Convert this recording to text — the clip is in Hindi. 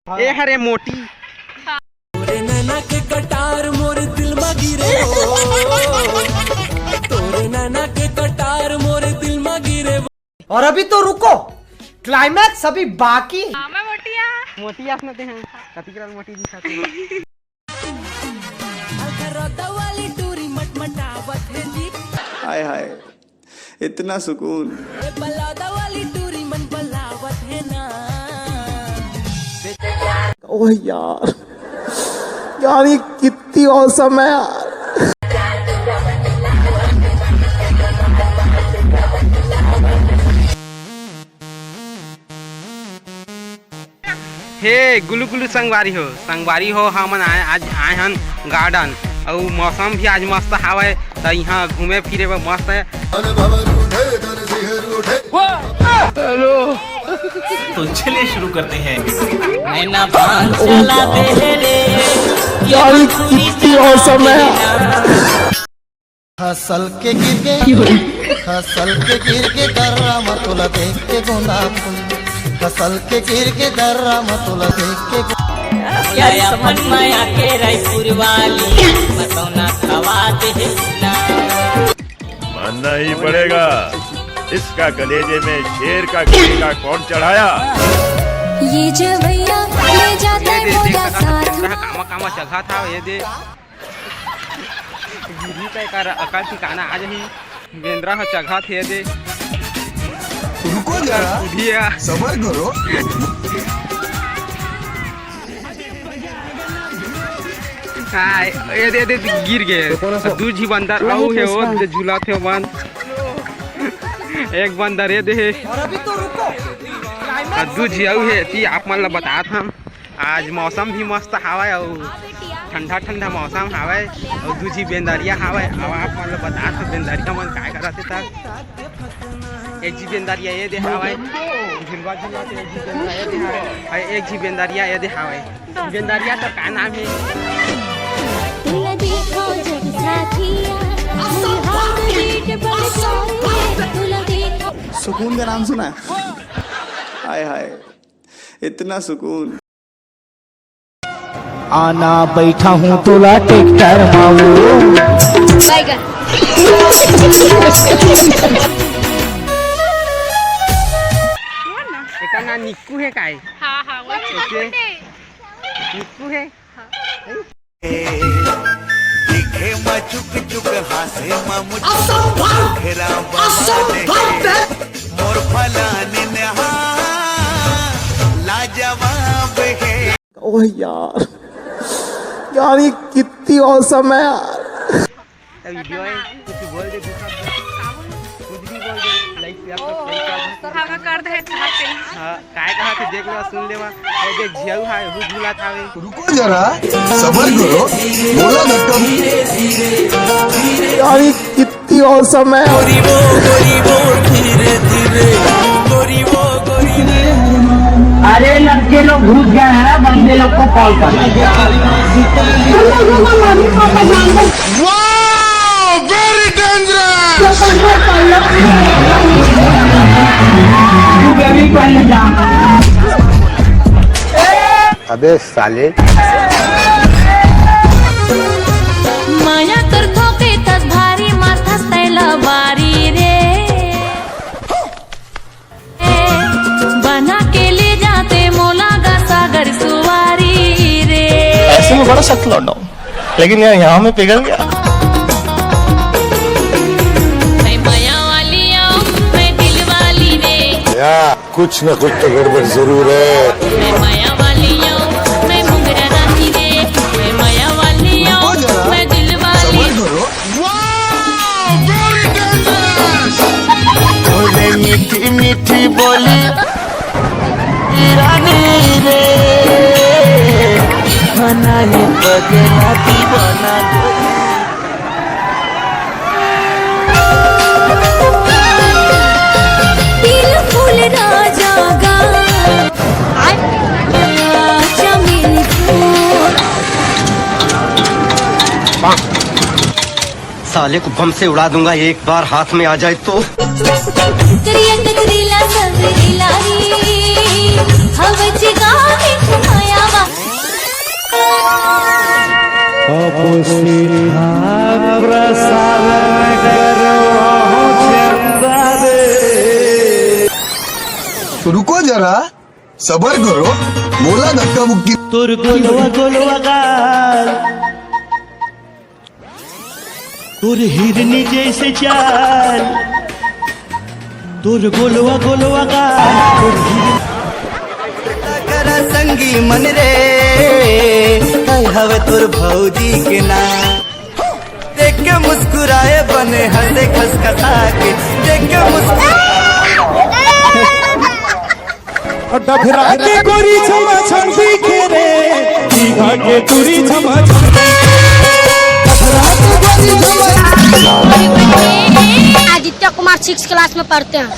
ए हरे मोटी तोरे नैना के कटार मोर दिल में गिरे हो, तोरे नैना के कटार मोर दिल में गिरे। और अभी तो रुको, क्लाइमैक्स अभी बाकी। मैं मोटिया मोटिया सुनते हैं कतिकरा मोटी दिखाते हैं। वाली टूरी मटमटावत है जी, हाय हाय इतना सुकून। बलादा वाली टूरी मन बलावत है ना। ओह यार यार ये कितनी औसम है यार। हे गुलू गुलू संगवारी हो हमन आज आए हन गार्डन और मौसम भी आज मस्त हावे तो यहाँ घूमे फिरे में मस्त है। हेलो तो चलिए शुरू करते हैं। यार ये कितनी औसम है। हसल के गिर के दर्रा मतुला देख के गोंदा फूल, हसल के गिर के दर्रा मतुला देख के अपन माया के रायपुर वाली मतौना खवा दे ना। मानना ही पड़ेगा, इसका कलेजे में शेर का कलेजा कौन चढ़ाया। ये जवैया ले जाता है मोरा साथ कामा कामा जगह था ये दे गिरी पे कर अकल ठिकाना आज ही वेंद्रा हो जगह थे दे। रुको जरा सबर करो। हाय ये दे गिर गए दू जी बंदर आऊ है वो झूला थे बंद एक बंदर ये दे और अभी तो रुको, दू जी आऊ है ती आप मन ला बतात हम। आज मौसम भी मस्त हावे और ठंडा ठंडा मौसम हावे और दू जी बेंदरिया हावे। अब आप मन ला बतात हम बेंदरिया मन काय करत तक। एक जी बेंदरिया ये दे हावे झुलवा झुलवा एक जी बेंदरिया ये दे हावे, एक जी बेंदरिया ये दे हावे। बेंदरिया तो का नाम है तुला देखो जग साथिया हाथ बीट बढ़ जाए, तुला देखो सुकून का नाम सुना है? हाय हाय इतना सुकून। आना बैठा हूँ तुला टेक्टर माऊ। एका ना निक्कू है काय? हाँ हाँ वो निक्कू है। दिखे मा चुक चुक हासे मा मुझे घेरा मोर फलाने नहा लाजवाब है। ओह यार यार ये कितनी औसम है यार। वीडियो है कुछ बोल दे कुछ भी बोल दे लाइक शेयर सब्सक्राइब हवा कर दे चाहते हैं। हां काय कहा थे देख लो सुन लेवा ए देख झियाऊ है वो झूला थावे। रुको जरा सबर करो, बोला धक्का। यार ये कितनी औसम है। गोरी वो धीरे धीरे गोरी वो अरे लड़के लोग घुस गए हैं, बंदे लोग को कॉल कर। Very dangerous. अबे साले माया करतो के तस भारी माथा तैला बारी रे, बना के ले जाते मोला गा सागर सुवारी रे। ऐसे में बड़ा सख्त लौटा हूँ, लेकिन यार यहाँ में पिघल गया। मैं माया वाली आओ मैं दिल वाली रे, यार कुछ न कुछ तो गड़बड़ जरूर है। मैं माया वाली आओ मैं मुंगरा रानी रे, मैं माया वाली आओ मैं दिल वाली। बोले मीठी मीठी बोली रानी रे, बना ये बदला दीवाना। दिल फूल राजा गा चमेली फूल। साले को बम से उड़ा दूंगा एक बार हाथ में आ जाए तो। करिया ककरीला सबरीला री हवच गाने माया रुको जरा सबर करो बोला धक्का मुक्की তোর গোলুয়া গোলুয়া গাল তোর হিরনি जैसे चाल তোর গোলুয়া গোলুয়া গাল তোর करा संगी मन रे हवे तोर भौजी के नाम देख के मुस्कुराए बने हंसे खसखसा के देख के डभरा के गोरी छमा छम दिखे रे दीघा के दूरी छमा छम आदित्य कुमार 6 क्लास में पढ़ते हैं